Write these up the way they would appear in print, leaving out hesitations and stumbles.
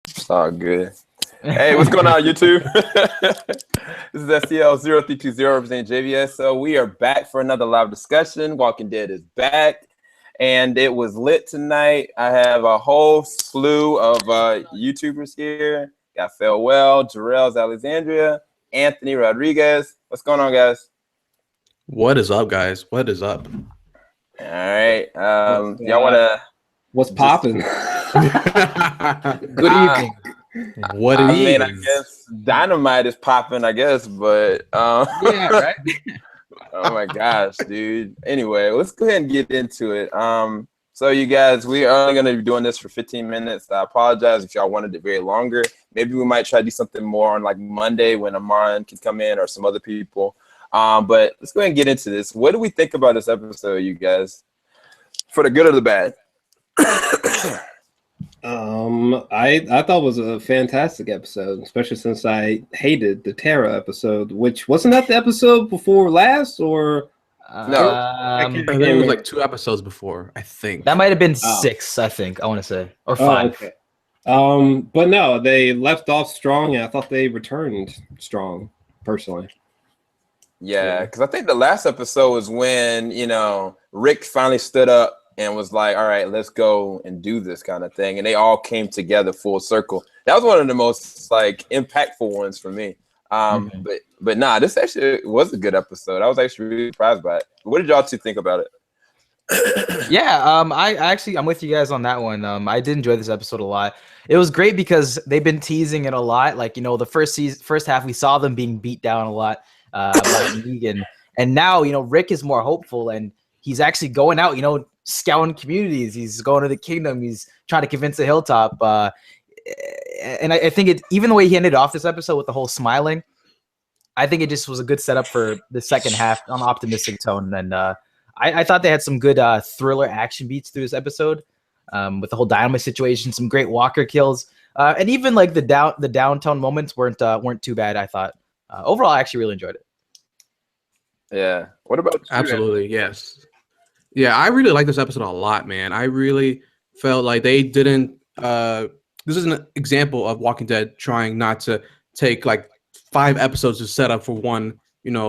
It's all good. Hey, what's going on, YouTube? This is STL0320 representing JVS. So we are back for another live discussion. Walking Dead is back, and it was lit tonight. I have a whole slew of YouTubers here. Got Farewell, JOR-ELS Alexandria, Anthony Rodriguez. What's going on, guys? What is up, guys? What is up? All right. Y'all want to... What's popping? Good evening. What I it mean, is? I guess dynamite is popping, I guess, but Yeah, right. oh my gosh, dude. Anyway, let's go ahead and get into it. So you guys, we are only going to be doing this for 15 minutes. I apologize if y'all wanted it very longer. Maybe we might try to do something more on like Monday when Amon can come in or some other people. But let's go ahead and get into this. What do we think about this episode, you guys? For the good or the bad? I thought it was a fantastic episode, especially since I hated the Terra episode, which wasn't that the episode before last, or No. I think it was like 2 episodes before, I think. That might have been 6, I think. I want to say, or 5. Okay. But no, they left off strong, and I thought they returned strong, personally. Yeah, because I think the last episode was when, Rick finally stood up and was like, all right, let's go and do this kind of thing. And they all came together full circle. That was one of the most like impactful ones for me. But nah, this actually was a good episode. I was actually really surprised by it. What did y'all two think about it? Yeah, I'm with you guys on that one. I did enjoy this episode a lot. It was great because they've been teasing it a lot. Like, the first half, we saw them being beat down a lot by Negan. And now, Rick is more hopeful and he's actually going out, scouting communities. He's going to the kingdom. He's trying to convince the Hilltop. And I think even the way he ended off this episode with the whole smiling, I think it just was a good setup for the second half on an optimistic tone. And I thought they had some good thriller action beats through this episode with the whole dynamite situation, some great Walker kills, and even like the downtown moments weren't too bad. I thought overall, I actually really enjoyed it. Yeah. What about you? Absolutely, yes. Yeah, I really like this episode a lot, man. I really felt like they didn't. This is an example of Walking Dead trying not to take like 5 episodes to set up for one,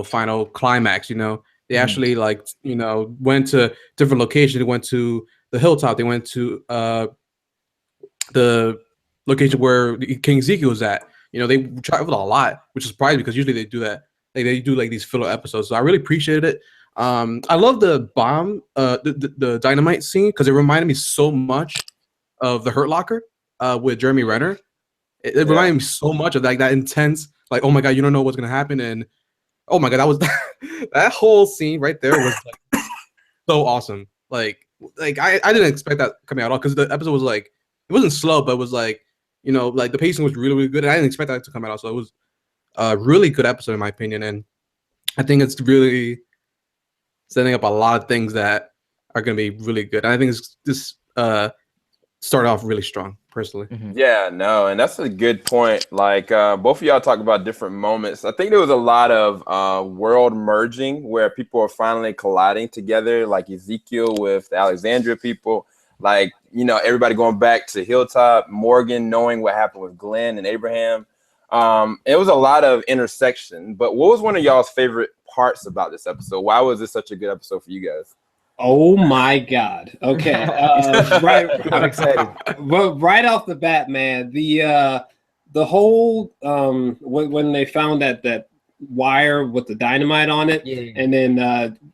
final climax. They actually went to different locations. They went to the Hilltop. They went to the location where King Ezekiel was at. They traveled a lot, which is surprising because usually they do that. They do like these filler episodes. So I really appreciated it. I love the bomb, the dynamite scene because it reminded me so much of the Hurt Locker with Jeremy Renner. It reminded me so much of like that intense, like, oh my god, you don't know what's gonna happen, and oh my god, that was that whole scene right there was like so awesome. Like I didn't expect that coming out at all because the episode was like it wasn't slow, but it was like like the pacing was really really good, and I didn't expect that to come out. So it was a really good episode in my opinion, and I think it's really setting up a lot of things that are going to be really good. And I think this started off really strong, personally. Yeah, no, and that's a good point. Like both of y'all talk about different moments. I think there was a lot of world merging where people are finally colliding together, like Ezekiel with the Alexandria people. Like, everybody going back to Hilltop, Morgan knowing what happened with Glenn and Abraham. It was a lot of intersection. But what was one of y'all's favorite parts about this episode? Why was this such a good episode for you guys? Oh my god. Okay. Right. I'm excited. But right off the bat, man, the whole when they found that wire with the dynamite on it, and then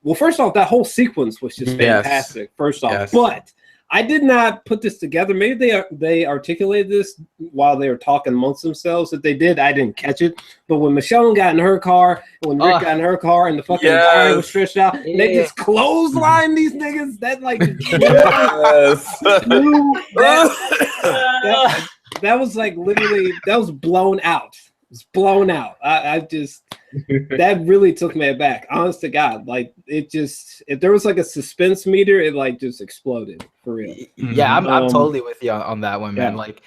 well, first off, that whole sequence was just fantastic. First off, but I did not put this together. Maybe they articulated this while they were talking amongst themselves. If they did, I didn't catch it. But when Michonne got in her car, when Rick got in her car, and the fucking wire was stretched out, and they just clothesline these niggas. That like that was like literally that was blown out. It's blown out. I just that really took me aback. Honest to God, like it just if there was like a suspense meter, it like just exploded for real. Yeah, I'm totally with you on that one, man. Like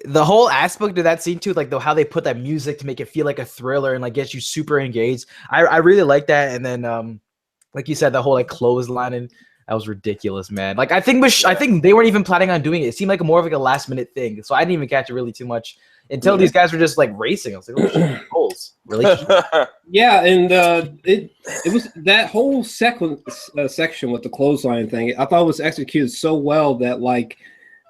the whole aspect of that scene too, like how they put that music to make it feel like a thriller and like get you super engaged. I really like that. And then like you said, the whole like clothesline and That was ridiculous, man. Like I think they weren't even planning on doing it. It seemed like more of like a last minute thing. So I didn't even catch it really too much until these guys were just like racing. I was like, oh shit, goals. Really? Yeah, and it was that whole section with the clothesline thing. I thought it was executed so well that like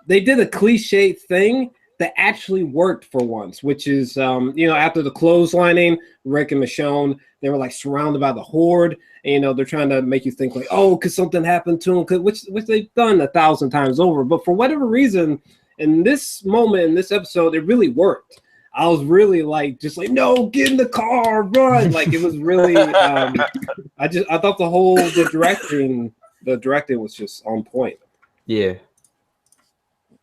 they did a cliche thing that actually worked for once, which is after the clotheslining, Rick and Michonne, they were like surrounded by the horde, and they're trying to make you think like, oh, could something happen to them? Which they've done 1,000 times over, but for whatever reason, in this moment, in this episode, it really worked. I was really like, just like, no, get in the car, run! Like it was really. I thought the directing was just on point. Yeah.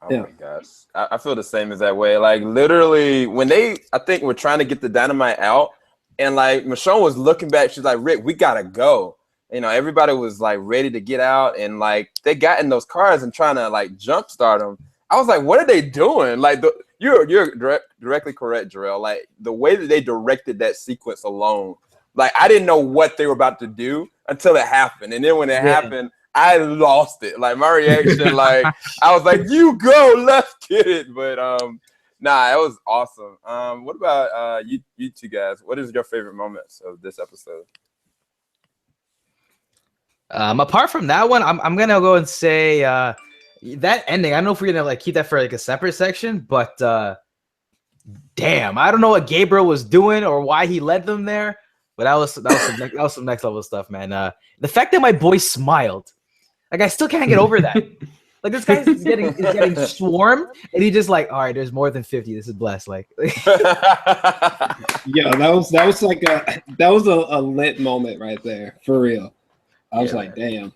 Oh my gosh. I feel the same as that way. Like literally when I think we're trying to get the dynamite out and like Michonne was looking back, she's like, Rick, we gotta go. Everybody was like ready to get out and like they got in those cars and trying to like jumpstart them. I was like, what are they doing? Like you're directly correct, Jarrell. Like the way that they directed that sequence alone, like I didn't know what they were about to do until it happened. And then when it happened, I lost it. Like my reaction, like I was like, "You go, let's get it." But nah, it was awesome. What about you two guys? What is your favorite moments of this episode? Apart from that one, I'm gonna go and say that ending. I don't know if we're gonna like keep that for like a separate section, but damn, I don't know what Gabriel was doing or why he led them there. But that was some next level stuff, man. The fact that my boy smiled. Like I still can't get over that. Like this guy is getting swarmed, and he just like, all right, there's more than 50. This is blessed. Like, yeah, that was a lit moment right there for real. I was like, damn.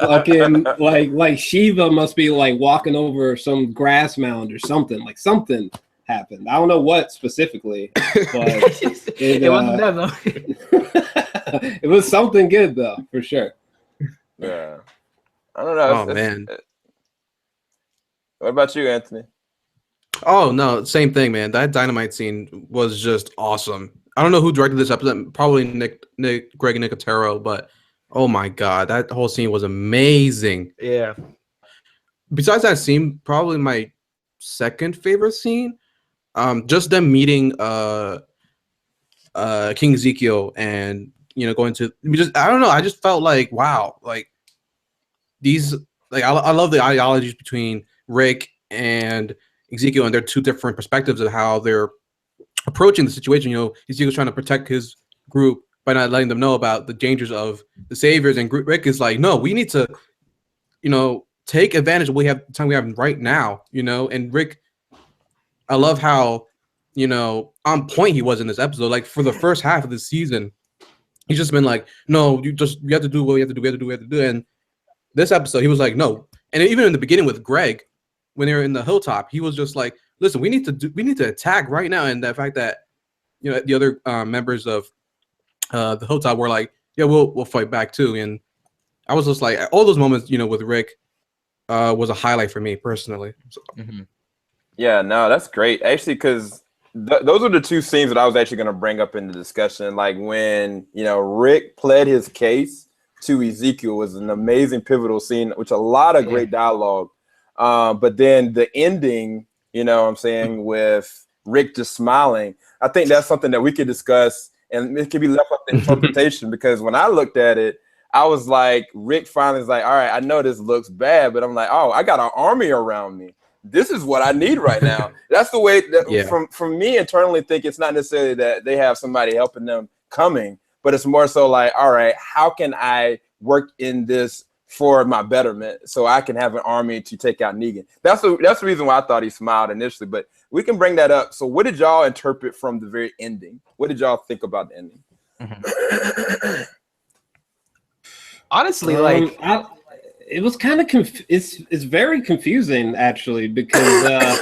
Fucking like Shiva must be like walking over some grass mound or something. Like something happened. I don't know what specifically, but it wasn't that though. It was something good though, for sure. Yeah, I don't know. Oh man, what about you, Anthony? Oh no, same thing, man. That dynamite scene was just awesome. I don't know who directed this episode. Probably Greg Nicotero, but oh my god, that whole scene was amazing. Yeah. Besides that scene, probably my second favorite scene, just them meeting King Ezekiel and going to I don't know. I just felt like wow, like these like I love the ideologies between Rick and Ezekiel and their two different perspectives of how they're approaching the situation. Ezekiel's trying to protect his group by not letting them know about the dangers of the saviors, and Rick is like, no, we need to, take advantage of the time we have right now, And Rick, I love how, on point he was in this episode. Like for the first half of the season, he's just been like, no, you have to do what we have to do. And this episode, he was like, no. And even in the beginning with Greg, when they were in the Hilltop, he was just like, listen, we need to attack right now. And the fact that, the other members of the Hilltop were like, yeah, we'll fight back too. And I was just like, all those moments, with Rick was a highlight for me personally. So. Mm-hmm. Yeah, no, that's great. Actually, because those are the two scenes that I was actually going to bring up in the discussion. Like when, Rick pled his case to Ezekiel was an amazing pivotal scene, which a lot of great dialogue. But then the ending, with Rick just smiling, I think that's something that we could discuss and it can be left up to interpretation because when I looked at it, I was like, Rick finally is like, all right, I know this looks bad, but I'm like, oh, I got an army around me. This is what I need right now. That's the way that from me internally think it's not necessarily that they have somebody helping them coming, but it's more so like, all right, how can I work in this for my betterment so I can have an army to take out Negan? That's the reason why I thought he smiled initially, but we can bring that up. So what did y'all interpret from the very ending? What did y'all think about the ending? Mm-hmm. Honestly, it was kind of it's very confusing actually because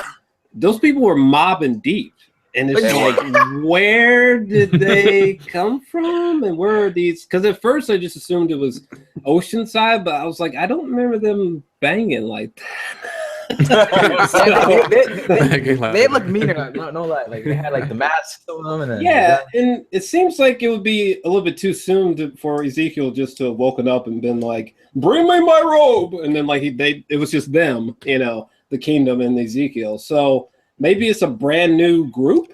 those people were mobbing deep, and it's like, where did they come from, and where are these? Because at first I just assumed it was Oceanside, but I was like, I don't remember them banging like that. They look meaner. No lie. Like they had like the masks on them, and then, and it seems like it would be a little bit too soon for Ezekiel just to have woken up and been like, "Bring me my robe," and then like it was just them, the kingdom and Ezekiel. So maybe it's a brand new group.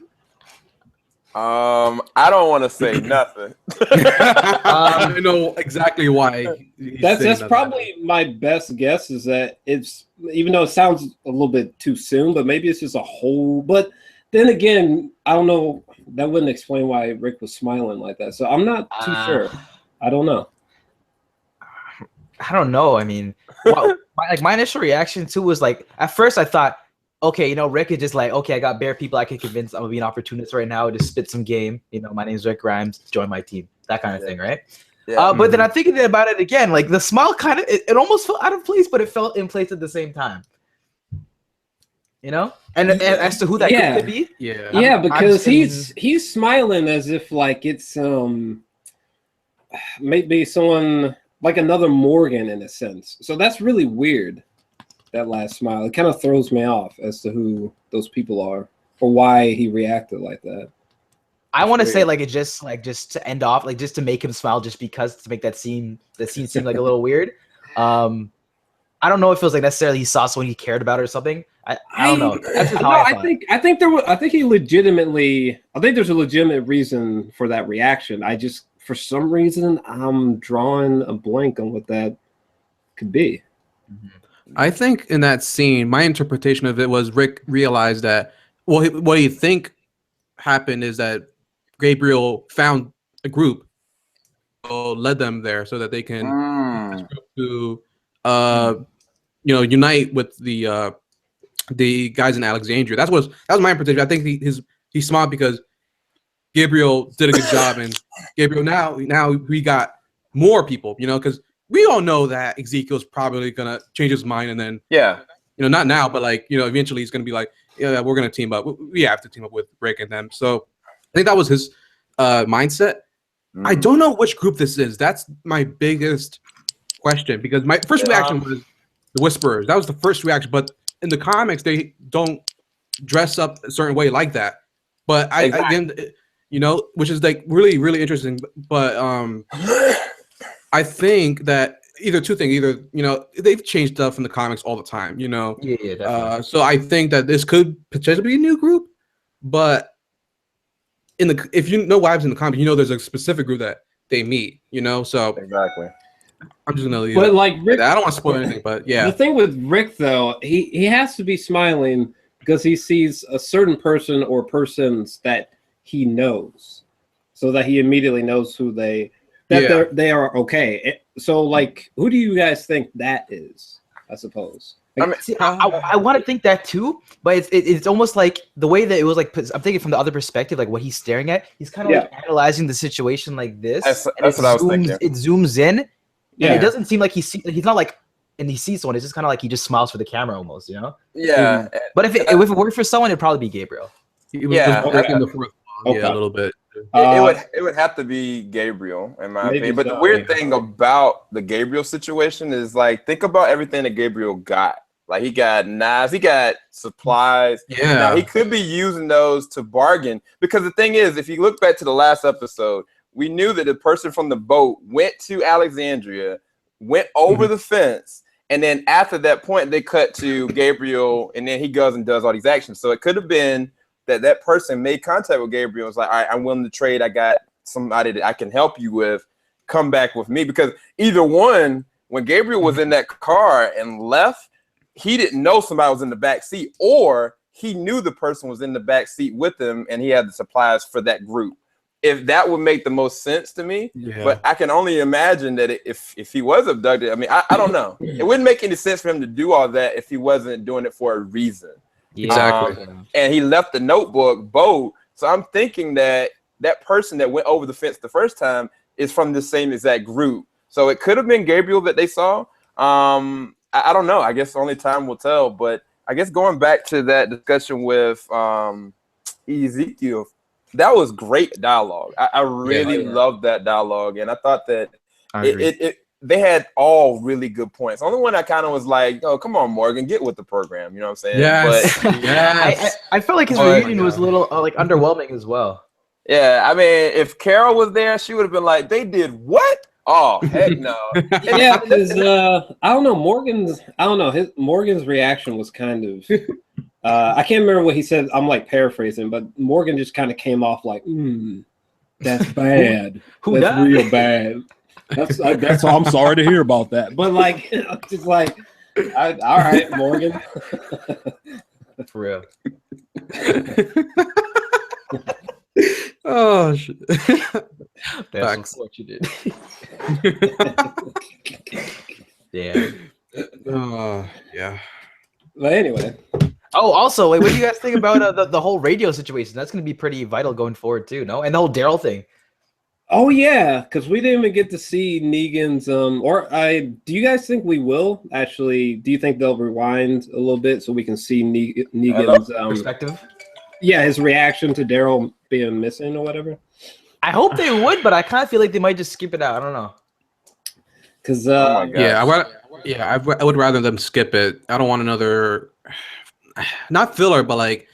I don't want to say nothing. I know exactly why. That's probably my best guess, is that it's, even though it sounds a little bit too soon, but maybe it's just a whole. But then again, I don't know. That wouldn't explain why Rick was smiling like that. So I'm not too sure. I don't know. I don't know. I mean, my initial reaction too was like, at first I thought, okay, Rick is just like, okay, I got bare people I can convince I'm gonna be an opportunist right now, just spit some game. My name's Rick Grimes, join my team, that kind of thing, right? Yeah. But then I'm thinking about it again, like the smile kind of, it almost felt out of place, but it felt in place at the same time. And as to who that could be, because he's smiling as if like it's maybe someone like another Morgan in a sense. So that's really weird. That last smile, it kind of throws me off as to who those people are or why he reacted like that. I want to say like it just to end off, like just to make him smile, just because to make that scene seem like a little weird. I don't know if it was like necessarily he saw someone he cared about or something. I don't know. That's just how I think there's a legitimate reason for that reaction. I just, for some reason, I'm drawing a blank on what that could be. Mm-hmm. I think in that scene, my interpretation of it was Rick realized that, what you think happened is that Gabriel found a group, led them there so that they can to unite with the guys in Alexandria. That was my interpretation. I think he smiled because Gabriel did a good job, and Gabriel now we got more people, because we all know that Ezekiel's probably gonna change his mind, and then not now, but like eventually he's gonna be like, yeah, we're gonna team up. We have to team up with Rick and them. So I think that was his mindset. I don't know which group this is. That's my biggest question, because my first reaction was the Whisperers. That was the first reaction, but in the comics they don't dress up a certain way like that. But again, which is like really, really interesting. But I think that either two things. Either they've changed stuff in the comics all the time. Definitely. So I think that this could potentially be a new group, but if you know what happens in the comics, there's a specific group that they meet. So exactly. I'm just gonna leave. But like Rick, I don't want to spoil anything, but yeah. The thing with Rick though, he has to be smiling because he sees a certain person or persons that he knows, so that he immediately knows who they are okay. So like, who do you guys think that is? I suppose. I want to think that too, but it's almost like the way that it was like. I'm thinking from the other perspective, like what he's staring at. He's kind of like analyzing the situation like this. That's what I was thinking. It zooms in, and it doesn't seem like he's not like, and he sees someone. It's just kind of like he just smiles for the camera almost, Yeah. But if it worked for someone, it'd probably be Gabriel. In the fourth a little bit. It would have to be Gabriel, in my opinion. But the weird thing about the Gabriel situation is, like, think about everything that Gabriel got. Like, he got knives, he got supplies. Yeah. Now, he could be using those to bargain. Because the thing is, if you look back to the last episode, we knew that the person from the boat went to Alexandria, went over the fence, and then after that point, they cut to Gabriel, and then he goes and does all these actions. So it could have been that person made contact with Gabriel and was like, all right, I'm willing to trade. I got somebody that I can help you with. Come back with me. Because either one, when Gabriel was in that car and left, he didn't know somebody was in the back seat, or he knew the person was in the back seat with him and he had the supplies for that group. If that would make the most sense to me, but I can only imagine that if he was abducted, I mean, I don't know. It wouldn't make any sense for him to do all that if he wasn't doing it for a reason. Exactly. And he left the notebook bold. So I'm thinking that person that went over the fence the first time is from the same exact group. So it could have been Gabriel that they saw. I don't know. I guess only time will tell. But I guess going back to that discussion with Ezekiel, that was great dialogue. I really loved that dialogue, and I thought that they had all really good points. The only one I kind of was like, "Oh, come on, Morgan, get with the program." You know what I'm saying? Yes. But, Yes. I felt like his Oh, reunion was a little like underwhelming as well. yeah, I mean, if Carol was there, she would have been like, "They did what? Oh, heck no!" Yeah, because I don't know Morgan's reaction was kind of I can't remember what he said. I'm like paraphrasing, but Morgan just kind of came off like, "That's bad. Who That's died? real bad. That's I'm sorry to hear about that." But like, just like, all right, Morgan. For real. Oh shit. That's what you did. Yeah. Yeah. But anyway, Oh, also, wait, what do you guys think about the whole radio situation? That's going to be pretty vital going forward too, no? And the whole Daryl thing. oh yeah, because we didn't even get to see Negan's do you guys think we will actually? Do you think they'll rewind a little bit so we can see Negan's Perspective. Yeah, his reaction to Daryl being missing or whatever? I hope they would, but I kind of feel like they might just skip it out. I don't know. Because Oh my God. I would rather them skip it. I don't want another, not filler, but like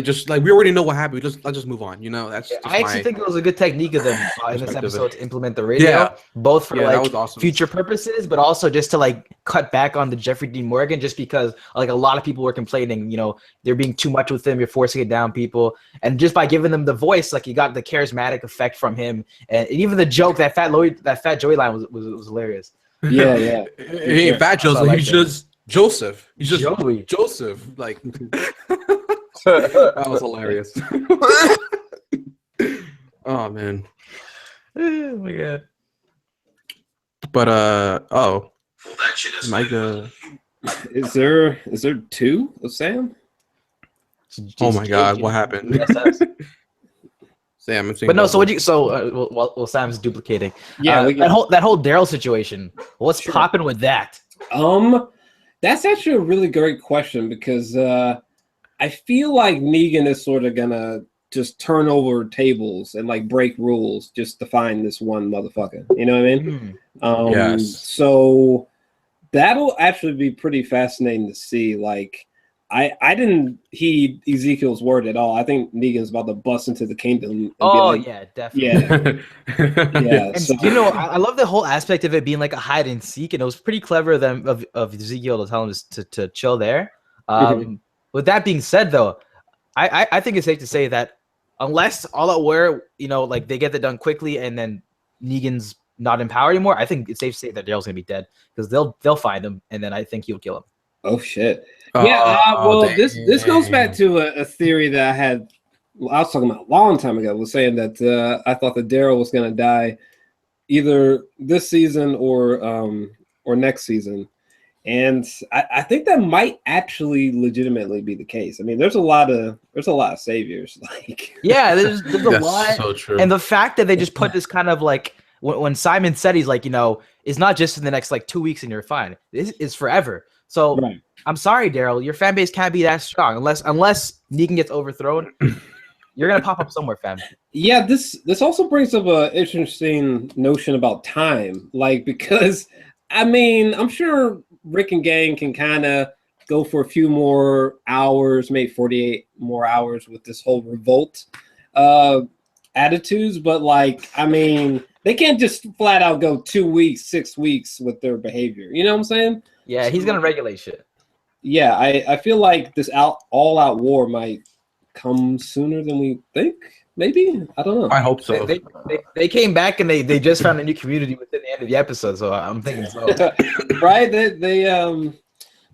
just like we already know what happened. Let's just move on. You know, that's. I actually think it was a good technique of them in this episode to implement the radio, both for that like was awesome. future purposes, but also just to like cut back on the Jeffrey Dean Morgan, just because like a lot of people were complaining, you know, they're being too much with him, you're forcing it down people, and just by giving them the voice, like you got the charismatic effect from him, and even the joke that Fat Joey line was hilarious. Yeah, yeah. He ain't Fat Joseph. He's just Joseph. He's just Joey. Joseph. Like that was hilarious. Oh man. Oh my God. But Well, that shit is Micah. Is there two of Sam? Oh my God, what happened? Sam, I'm seeing. But no, so what you well Sam's duplicating. Yeah, that whole Daryl situation. What's popping with that? That's actually a really great question because I feel like Negan is sort of gonna just turn over tables and like break rules just to find this one motherfucker. You know what I mean? Yes. So that'll actually be pretty fascinating to see. Like, I didn't heed Ezekiel's word at all. I think Negan's about to bust into the kingdom. And Yeah, definitely. Yeah. And So, you know, I love the whole aspect of it being like a hide and seek, and it was pretty clever of them of Ezekiel to tell him to chill there. With that being said, though, I think it's safe to say that unless all out war, you know, like they get that done quickly, and then Negan's not in power anymore, I think it's safe to say that Daryl's gonna be dead because they'll find him, and then I think he'll kill him. oh shit. Well, this goes back to a theory that I had. I was talking about a long time ago. Was saying that I thought that Daryl was going to die either this season or next season, and I think that might actually legitimately be the case. I mean, there's a lot of saviors. Like, yeah, there's a lot. So true. And the fact that they just put this kind of like when Simon said he's like, you know, it's not just in the next like 2 weeks and you're fine. This is forever. So right. I'm sorry, Daryl, your fan base can't be that strong unless Negan gets overthrown. You're gonna pop up somewhere, fam. Yeah, this also brings up an interesting notion about time. Like, because I mean, I'm sure Rick and gang can kind of go for a few more hours, maybe 48 more hours with this whole revolt attitudes, but like, I mean, they can't just flat out go 2 weeks, 6 weeks with their behavior. You know what I'm saying? Yeah, he's gonna regulate shit. Yeah, I feel like this all-out war might come sooner than we think. Maybe, I don't know. I hope so. They came back and they just found a new community within the end of the episode, so I'm thinking so. Right? They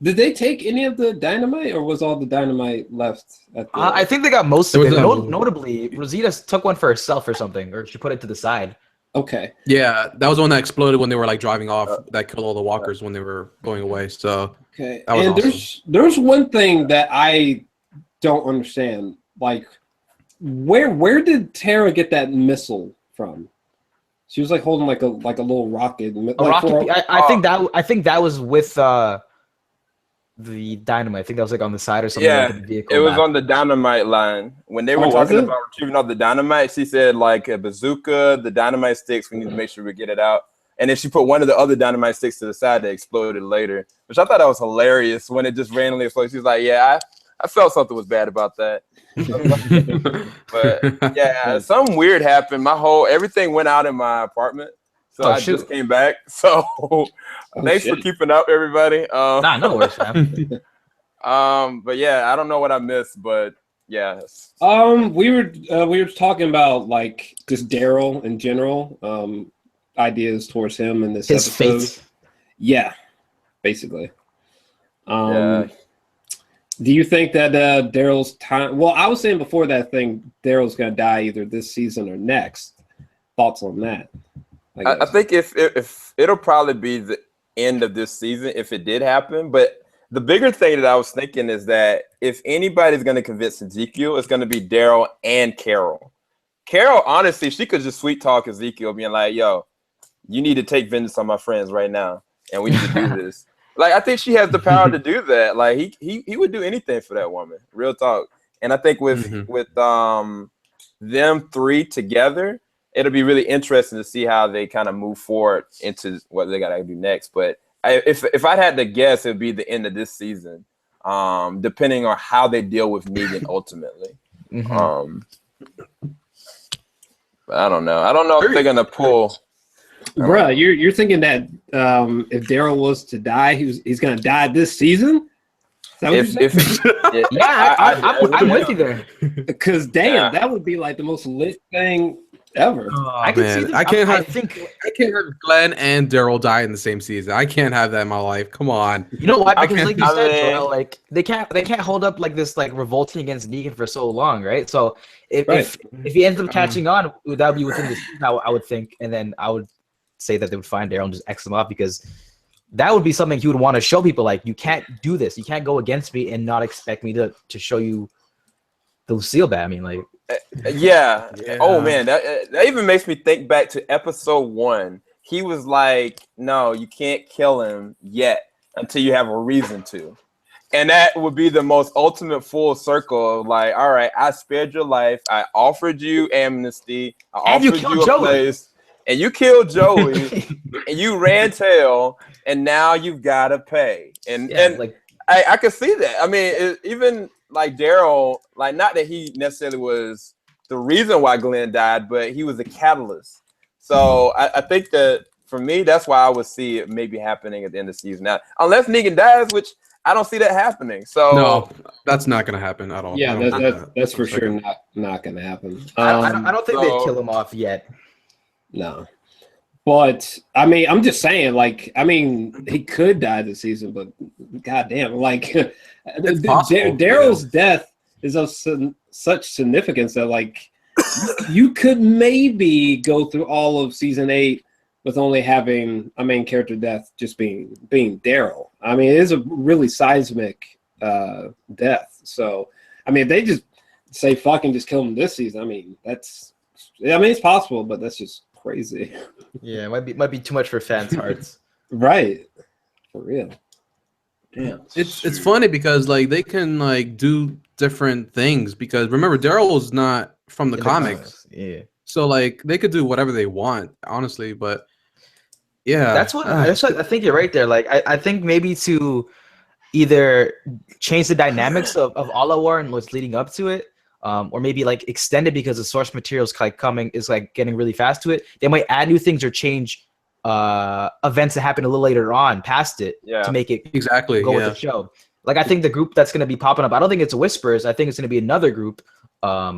did they take any of the dynamite, or was all the dynamite left at the I think they got most of it. There was Notably, Rosita took one for herself or something, or she put it to the side. Okay. Yeah, that was the one that exploded when they were like driving off. That killed all the walkers when they were going away. So Okay. that was And awesome. there's one thing that I don't understand. Like, where did Tara get that missile from? She was like holding like a little rocket. I think that was with the dynamite. I think that was like on the side or something. Yeah, like in the vehicle it was back. on the dynamite line. When they were was talking it? about retrieving all the dynamite, she said like a bazooka, the dynamite sticks, we need to make sure we get it out. And then she put one of the other dynamite sticks to the side that exploded later, which I thought that was hilarious when it just randomly exploded. She's like, yeah, I felt something was bad about that. But yeah, something weird happened. Everything went out in my apartment. So I just came back. So thanks for keeping up, everybody. Nah, no worries, man. But yeah, I don't know what I missed, but yeah. We were talking about like just Daryl in general. Ideas towards him in this episode. Fate. Yeah, basically. Yeah. Do you think that Daryl's time? Well, I was saying before that thing, Daryl's gonna die either this season or next. Thoughts on that? I think if it'll probably be the end of this season if it did happen. But the bigger thing that I was thinking is that if anybody's gonna convince Ezekiel, it's gonna be Daryl and Carol. Carol, honestly, she could just sweet talk Ezekiel, being like, "Yo, you need to take vengeance on my friends right now, and we need to do this." Like, I think she has the power to do that. Like, he would do anything for that woman. Real talk. And I think with them three together, it'll be really interesting to see how they kind of move forward into what they gotta do next. But if I'd had to guess, it'd be the end of this season, depending on how they deal with Negan ultimately. But I don't know. I don't know if they're gonna pull. Bruh, you're thinking that if Daryl was to die, he's gonna die this season? I'm with you there. Because damn, that would be like the most lit thing ever. I can't have Glenn and Daryl die in the same season. I can't have that in my life. Come on. You know what? Because like you said, bro, like they can't hold up like this like revolting against Negan for so long, right? So if he ends up catching on, that would be within the season, I would think, and then I would say that they would find Daryl and just X him off, because that would be something he would want to show people, like, you can't do this. You can't go against me and not expect me to show you the Lucille bat. I mean, like, yeah. Oh man, that even makes me think back to episode 1. He was like, "No, you can't kill him yet until you have a reason to," and that would be the most ultimate full circle of like, all right, I spared your life, I offered you amnesty, I offered you a place. And you killed Joey, and you ran tail, and now you've got to pay. And like, I can see that. I mean, even like Daryl, like, not that he necessarily was the reason why Glenn died, but he was a catalyst. So I think that for me, that's why I would see it maybe happening at the end of the season. Now, unless Negan dies, which I don't see that happening. So no, that's not going to happen at all. Yeah, that's for sure not going to happen. I don't think they'd kill him off yet. No, but I mean, I'm just saying, like, I mean, he could die this season, but goddamn, like, Daryl's death is of such significance that, like, you could maybe go through all of season 8 with only having a main character death just being Daryl. I mean, it is a really seismic death. So, I mean, if they just say fucking just kill him this season, I mean, it's possible, but that's just crazy. Yeah, it might be too much for fans' hearts. Right. For real. Damn. It's funny because like they can like do different things, because remember, Daryl is not from the comics. Yeah. So like they could do whatever they want, honestly, but yeah. That's what I think you're right there. Like I think maybe to either change the dynamics of all of war and what's leading up to it, or maybe like extend it because the source material is like getting really fast to it. They might add new things or change events that happen a little later on past it to make it go with the show. Like I think the group that's going to be popping up, I don't think it's Whispers. I think it's going to be another group. I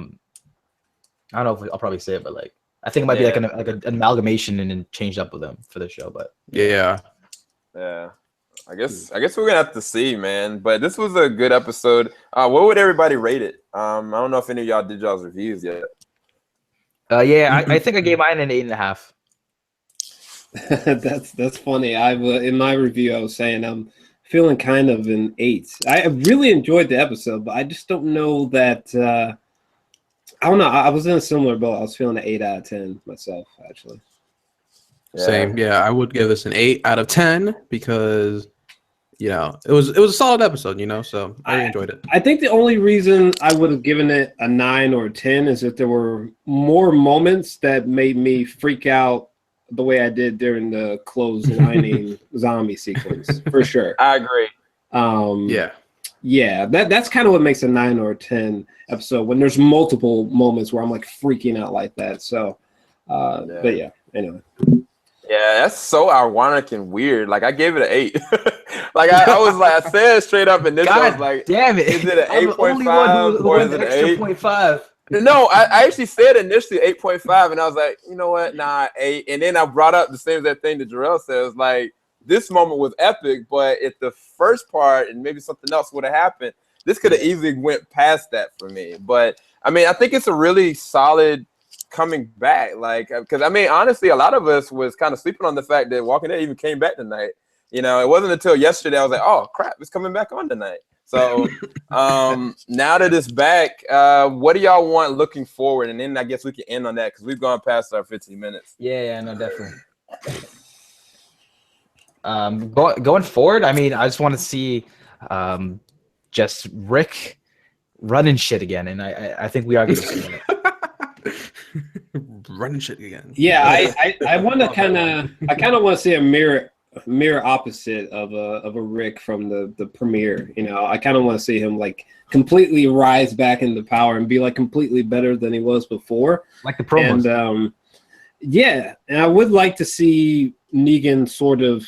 don't know if I'll probably say it, but like I think it might be like an amalgamation and then changed up with them for the show. But yeah. I guess we're gonna have to see, man. But this was a good episode. What would everybody rate it? I don't know if any of y'all did y'all's reviews yet. I think I gave mine an 8.5. That's funny. In my review, I was saying I'm feeling kind of an 8. I really enjoyed the episode, but I just don't know that. I don't know. I was in a similar boat. I was feeling an 8 out of 10 myself, actually. Yeah. Same. Yeah, I would give this an 8 out of 10 because, you know, it was a solid episode, you know, so I enjoyed it. I think the only reason I would have given it a 9 or a 10 is if there were more moments that made me freak out the way I did during the clotheslining zombie sequence, for sure. I agree. Yeah, that's kind of what makes a 9 or a 10 episode, when there's multiple moments where I'm like freaking out like that. So, but yeah, anyway. Yeah, that's so ironic and weird. Like, I gave it an 8. Like, I was like, I said straight up in this, I was like, damn it. Is it an 8.5 or is it an 8? 0.5. No, I actually said initially 8.5, and I was like, you know what, nah, 8. And then I brought up the same exact thing that Jarrell says, like, this moment was epic, but if the first part and maybe something else would have happened, this could have easily went past that for me. But, I mean, I think it's a really solid coming back, like, because I mean, honestly, a lot of us was kind of sleeping on the fact that Walking Dead even came back tonight. You know, it wasn't until yesterday I was like, oh crap, it's coming back on tonight. So now that it's back, what do y'all want looking forward? And then I guess we can end on that because we've gone past our 15 minutes. Yeah, no, definitely. Going forward, I mean, I just want to see just Rick running shit again, and I think we are going to see it. Running shit again. Yeah, I want to kind of want to see a mirror opposite of a Rick from the premiere. You know, I kind of want to see him like completely rise back into power and be like completely better than he was before. Like the promos. And yeah, and I would like to see Negan sort of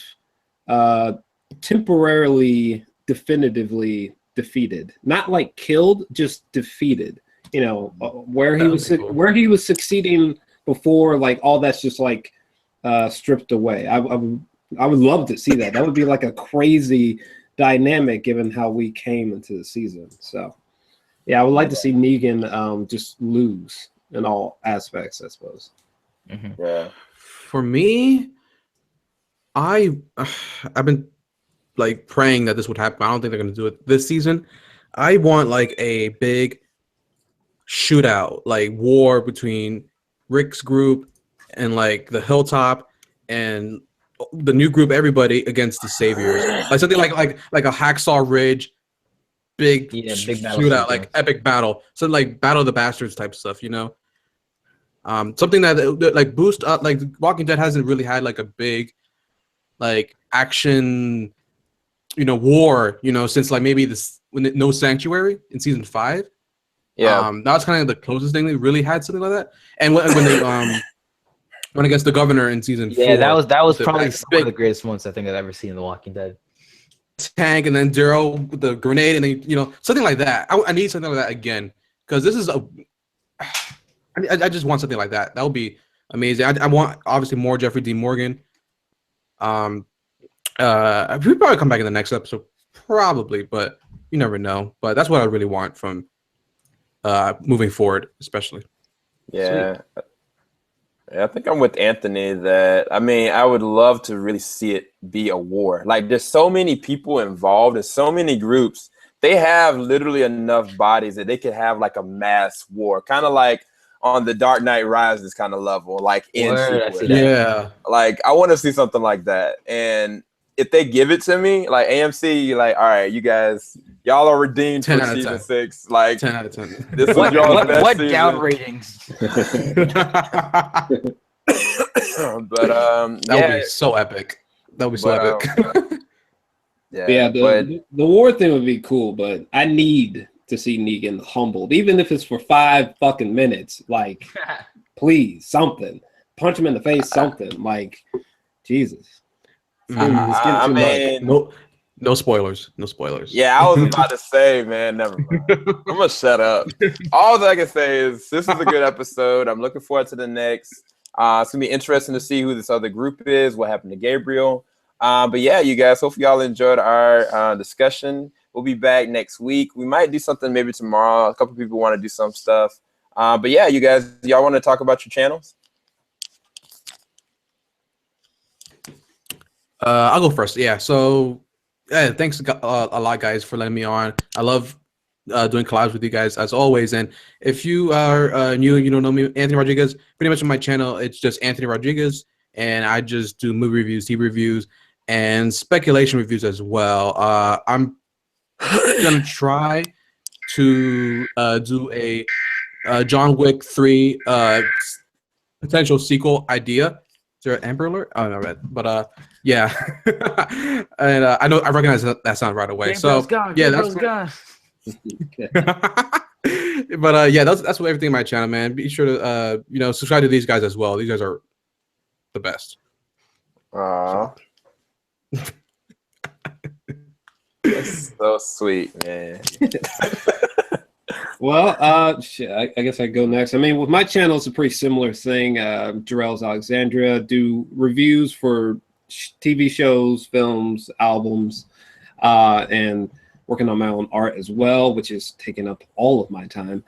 temporarily, definitively defeated, not like killed, just defeated. You know, where he was succeeding before, like all that's just like stripped away. I would love to see that. That would be like a crazy dynamic given how we came into the season. So yeah, I would like to see Negan just lose in all aspects, I suppose. Mm-hmm. Yeah. For me, I've been like praying that this would happen. I don't think they're going to do it this season. I want like a big shootout, like war between Rick's group and like the Hilltop and the new group, everybody against the Saviors. Like something like a Hacksaw Ridge, big shootout, like epic battle. Something like Battle of the Bastards type stuff, you know. Something that like boost up. Like Walking Dead hasn't really had like a big like action, you know, war, you know, since like maybe No Sanctuary in season 5. Yeah, that was kind of the closest thing they really had something like that. And when they when against the governor in season 4, that was probably one of the greatest moments I think I've ever seen in The Walking Dead. Tank and then Daryl with the grenade and then, you know, something like that. I need something like that again because this is I just want something like that. That would be amazing. I want obviously more Jeffrey Dean Morgan. He'll probably come back in the next episode, probably, but you never know. But that's what I really want from moving forward, especially. Yeah. Sweet. I think I'm with Anthony that, I mean, I would love to really see it be a war. Like, there's so many people involved, there's so many groups. They have literally enough bodies that they could have like a mass war, kind of like on the Dark Knight Rises kind of level, like yeah. Like, I want to see something like that. And if they give it to me, like AMC, like, all right, you guys, y'all are redeemed for season 6. Like 10 out of 10. This is your best what season. down ratings? But that would be so epic. That would be so epic. The war thing would be cool, but I need to see Negan humbled, even if it's for 5 fucking minutes. Like, please, something. Punch him in the face, something. Like, Jesus. I mean, no spoilers. No spoilers. Yeah, I was about to say, man, never mind. I'm gonna shut up. All I can say is this is a good episode. I'm looking forward to the next. It's gonna be interesting to see who this other group is, what happened to Gabriel. But yeah, you guys, hopefully y'all enjoyed our discussion. We'll be back next week. We might do something maybe tomorrow. A couple people want to do some stuff. But yeah, you guys, y'all want to talk about your channels? I'll go first. Yeah. So, thanks a lot, guys, for letting me on. I love doing collabs with you guys as always. And if you are new and you don't know me, Anthony Rodriguez, pretty much on my channel, it's just Anthony Rodriguez, and I just do movie reviews, TV reviews, and speculation reviews as well. I'm gonna try to do a John Wick 3 potential sequel idea. there an Amber Alert? Oh no, right. But yeah, and I recognize that sound right away. Gabriel's So gone. yeah, Gabriel's that's gone. but yeah, that's what everything on my channel, man. Be sure to subscribe to these guys as well. These guys are the best. That's so sweet, man. Well, shit, I guess I go next. I mean, with my channel, it's a pretty similar thing. JOR-ELS Alexandria, do reviews for TV shows, films, albums, and working on my own art as well, which is taking up all of my time,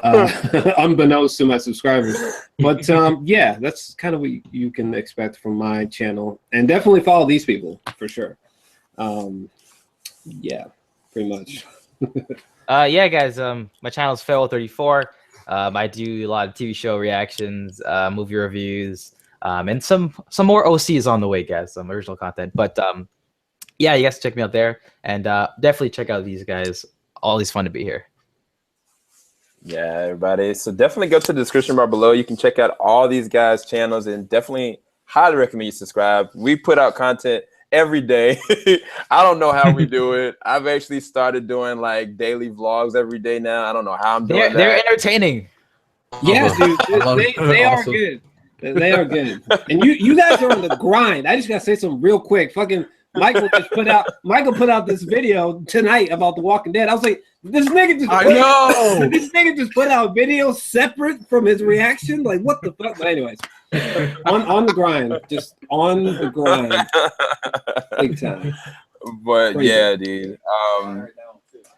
unbeknownst to my subscribers. But yeah, that's kind of what you can expect from my channel. And definitely follow these people, for sure. Yeah, pretty much. Yeah, guys. My channel is FAILWHALE34. I do a lot of TV show reactions, movie reviews, and some more OCs on the way, guys. Some original content. But yeah, you guys check me out there, and definitely check out these guys. Always fun to be here. Yeah, everybody. So definitely go to the description bar below. You can check out all these guys' channels, and definitely highly recommend you subscribe. We put out content every day. I don't know how we do it. I've actually started doing like daily vlogs every day now. I don't know how I'm doing that. They're entertaining. Yeah, dude, they are good. They are good. And you guys are on the grind. I just gotta say something real quick. Fucking Michael put out this video tonight about The Walking Dead. I was like, this nigga just put out video separate from his reaction. Like, what the fuck? But anyways, on the grind, just on the grind, big time. But crazy. Yeah, dude.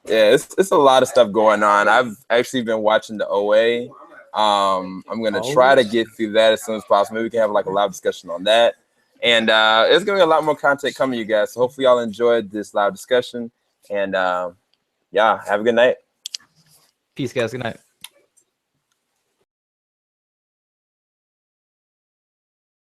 Yeah, it's a lot of stuff going on. I've actually been watching the OA. I'm gonna try to get through that as soon as possible. Maybe we can have like a live discussion on that. And there's gonna be a lot more content coming, you guys. So hopefully y'all enjoyed this live discussion. And yeah, have a good night. Peace, guys. Good night.